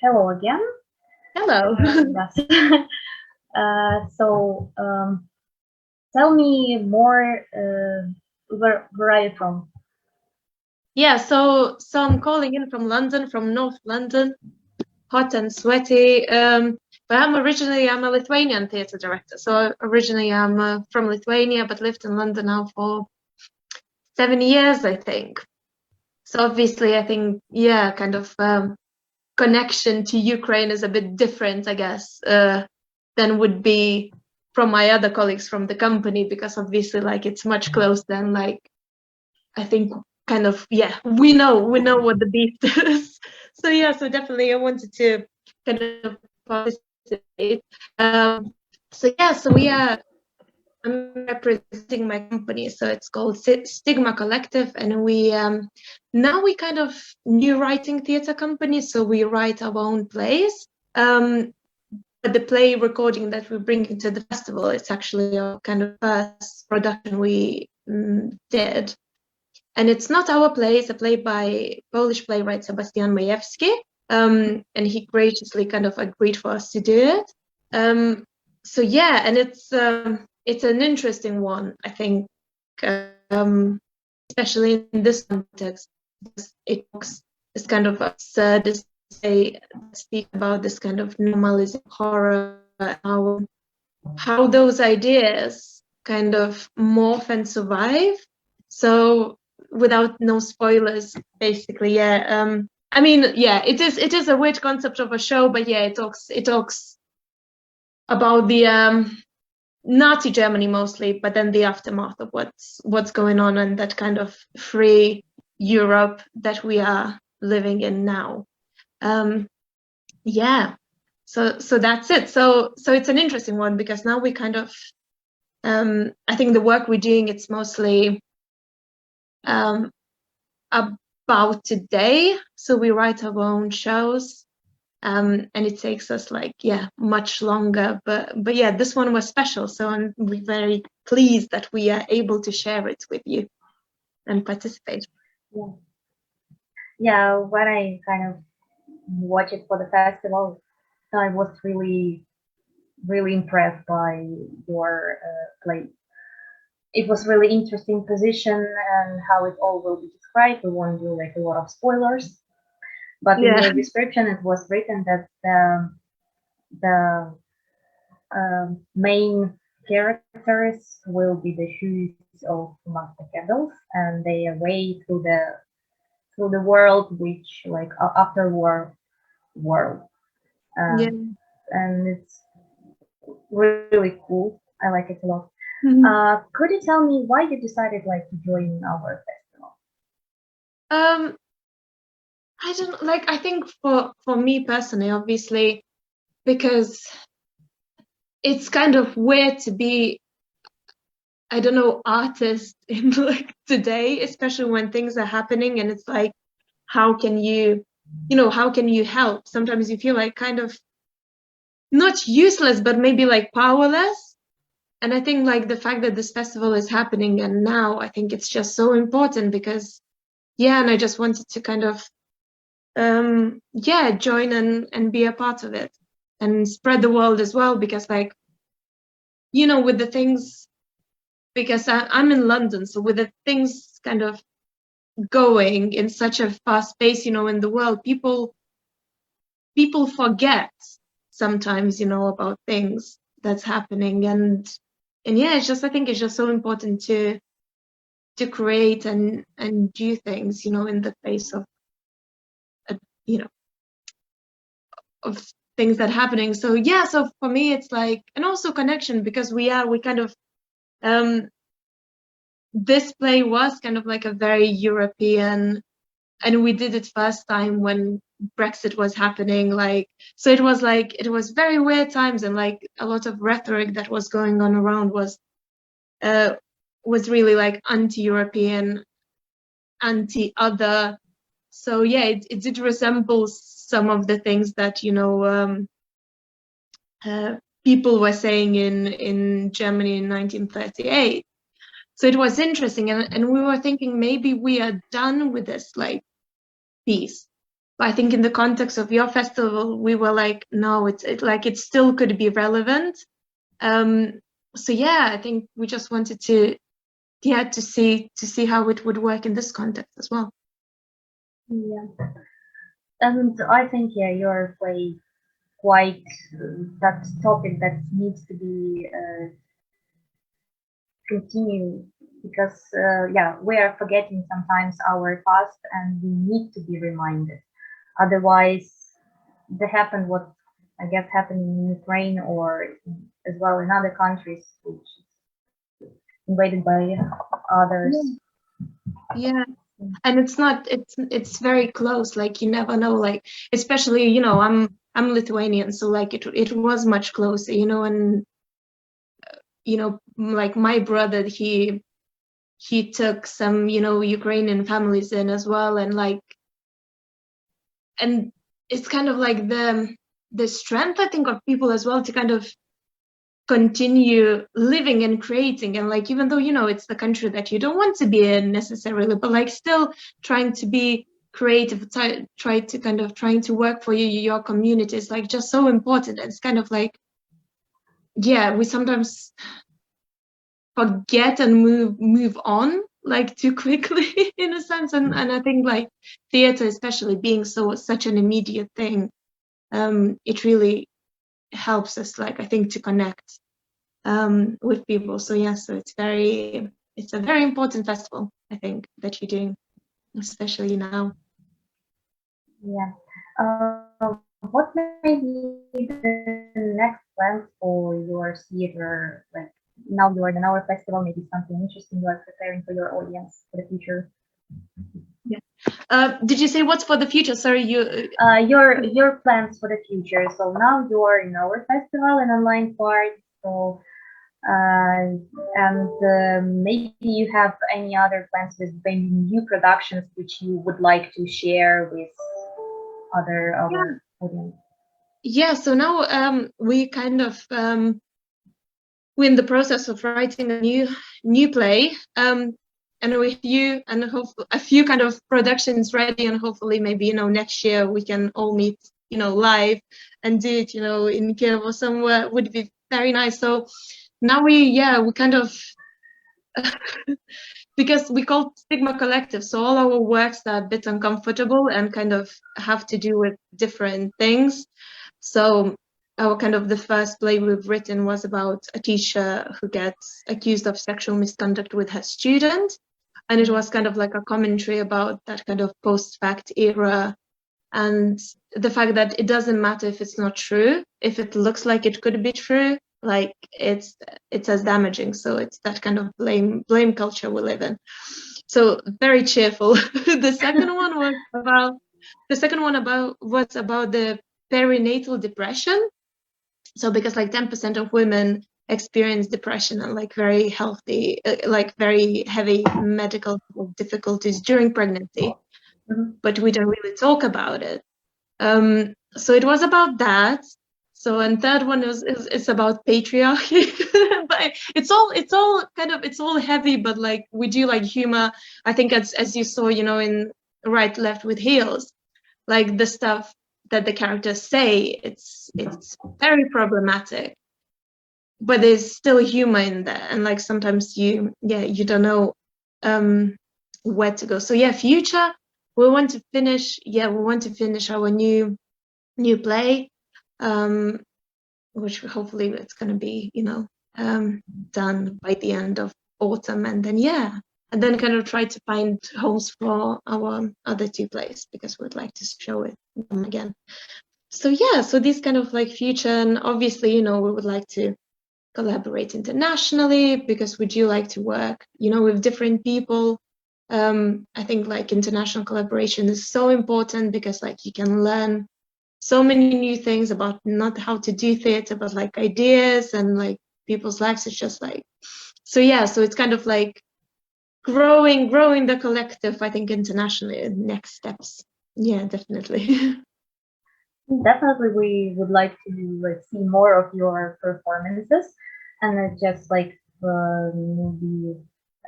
hello again. Hello. Yes. So tell me more. Where are you from? Yeah, so I'm calling in from London, from North London, hot and sweaty. But I'm a Lithuanian theatre director. So originally I'm from Lithuania, but lived in London now for 7 years, I think. So obviously, I think kind of connection to Ukraine is a bit different, I guess, than would be from my other colleagues from the company, because obviously, like, it's much closer than, like, I think kind of, we know what the beef is. So so definitely I wanted to kind of participate. I'm representing my company, so it's called STIGMAcollective, and we now we kind of new writing theatre company, so we write our own plays. But the play recording that we bring into the festival, it's actually our kind of first production we did. And it's not our play, it's a play by Polish playwright Sebastian Majewski, and he graciously kind of agreed for us to do it. And it's an interesting one, I think, especially in this context. It talks this kind of absurd, speak about this kind of normalizing horror, how those ideas kind of morph and survive. So without no spoilers, basically, I mean, it is a weird concept of a show, but it talks about the Nazi Germany mostly, but then the aftermath of what's going on, and that kind of free Europe that we are living in now. So that's it. So it's an interesting one, because now we kind of I think the work we're doing, it's mostly about today. So we write our own shows, and it takes us much longer. But this one was special. So we're very pleased that we are able to share it with you and participate. Yeah, when I kind of watched it for the festival, I was really impressed by your play. It was really interesting position and how it all will be described. We won't do a lot of spoilers, but in your description it was written that the main characters will be the shoes of master candles, and they are way through the world, which after war world. And it's really cool. I like it a lot. Could you tell me why you decided to join our festival? I don't I think for me personally, obviously, because it's kind of weird to be, I don't know, artist in today, especially when things are happening, and it's how can you help? Sometimes you feel kind of not useless, but maybe powerless. And I think the fact that this festival is happening, and now I think it's just so important, because and I just wanted to kind of join and be a part of it and spread the word as well, because with the things, because I'm in London, so with the things kind of going in such a fast pace, in the world, people forget sometimes, about things that's happening, and it's just, I think it's just so important to create and do things, in the face of of things that are happening. So so for me it's and also connection, because we kind of this play was kind of a very European, and we did it first time when Brexit was happening, so it was very weird times, and a lot of rhetoric that was going on around was really anti-European, anti-other. So it did resemble some of the things that people were saying in Germany in 1938. So it was interesting, and we were thinking maybe we are done with this piece, But I think in the context of your festival, we were like, no, it still could be relevant. So yeah, I think we just wanted to see how it would work in this context as well. Yeah, and I think you're like quite that topic that needs to be continue, because we are forgetting sometimes our past and we need to be reminded. Otherwise, they happen what I guess happened in Ukraine or as well in other countries which is invaded by others. Yeah. And it's very close, like you never know, like especially, you know, I'm Lithuanian, so like it was much closer, you know, and you know, like my brother, he took some, you know, Ukrainian families in as well, and it's kind of like the strength, I think, of people as well to kind of continue living and creating, and like even though, you know, it's the country that you don't want to be in necessarily, but like still trying to be creative, trying to work for your community is like just so important. It's kind of like, yeah, we sometimes forget and move on like too quickly in a sense, and I think like theater, especially being such an immediate thing, it really helps us, like I think, to connect with people. So yeah, so it's a very important festival, I think, that you're doing, especially now. Yeah. What may be the next plans for your theater? Like now you are in our festival, maybe something interesting you are preparing for your audience for the future. Yeah. Did you say what's for the future? Sorry, you. Your plans for the future. So now you are in our festival and online part. So and maybe you have any other plans with maybe new productions which you would like to share with other our audience. Yeah. So now we kind of we're in the process of writing a new play. And with you and a few kind of productions ready, and hopefully maybe, you know, next year we can all meet, you know, live and do it, you know, in Kyiv or somewhere, would be very nice. So now we kind of because we call STIGMAcollective, so all our works are a bit uncomfortable and kind of have to do with different things. So our kind of the first play we've written was about a teacher who gets accused of sexual misconduct with her student. And it was kind of like a commentary about that kind of post-fact era and the fact that it doesn't matter if it's not true, if it looks like it could be true, like it's as damaging. So it's that kind of blame culture we live in. So very cheerful. The second one was about the perinatal depression. So because like 10% of women experience depression and like very healthy, like very heavy medical difficulties during pregnancy, but we don't really talk about it. So it was about that. So and third one is about patriarchy. But it's all heavy, but like we do like humor. I think as you saw, you know, in Right Left with Heels, like the stuff that the characters say, it's very problematic, but there's still humor in there, and like sometimes you don't know where to go. So yeah, future, we want to finish our new play, which hopefully it's going to be, you know, done by the end of autumn, and then kind of try to find homes for our other two plays, because we'd like to show them again. So yeah, so these kind of like future, and obviously, you know, we would like to collaborate internationally, because we do like to work, you know, with different people. I think like international collaboration is so important, because like you can learn so many new things about not how to do theater, but like ideas and like people's lives. It's just like, so yeah, so it's kind of like growing the collective, I think, internationally. Next steps. Yeah, definitely. Definitely, we would like to see more of your performances, and just like maybe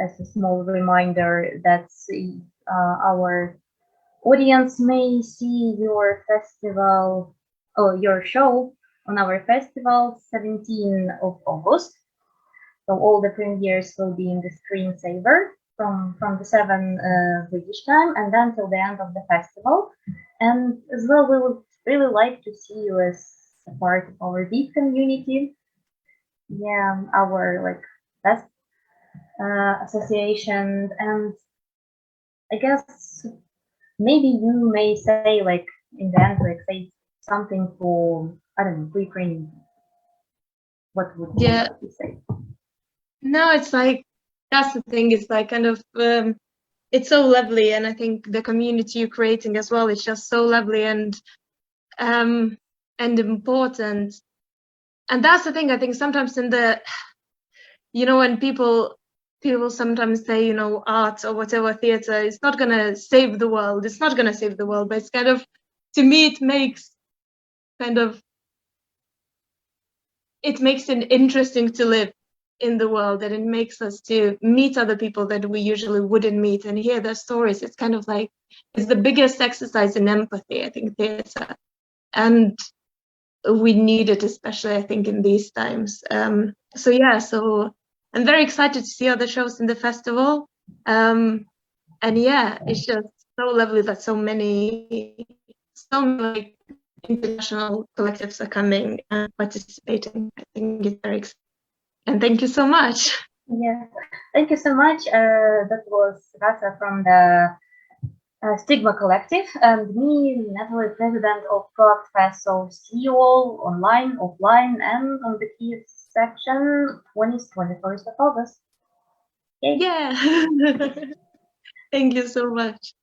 as a small reminder, that's our audience may see your festival or your show on our festival 17th of August. So all the premieres will be in the screensaver from the 7 British time and then till the end of the festival. And as well, we would really like to see you as a part of our big community. Yeah, our like best association, and I guess maybe you may say like in the end, like say something for, I don't know, Ukraine. What would you like to say? No, it's like, that's the thing, it's like kind of, it's so lovely, and I think the community you're creating as well is just so lovely and important. And that's the thing, I think sometimes in the, you know, when people sometimes say, you know, art or whatever, theater, it's not gonna save the world. It's not gonna save the world, but it's kind of, to me, it makes it interesting to live in the world, and it makes us to meet other people that we usually wouldn't meet and hear their stories. It's kind of like, it's the biggest exercise in empathy, I think, theater. And we need it, especially, I think, in these times. So yeah, so I'm very excited to see other shows in the festival. And yeah, it's just so lovely that so many like international collectives are coming and participating. I think it's very exciting. And thank you so much. Yeah, thank you so much. That was Rasa from the STIGMAcollective, and me, Nataliia, president of PRO.ACT Fest. So see you all online, offline, and on the Kyiv section 21st of August. Okay. Yeah. Thank you so much.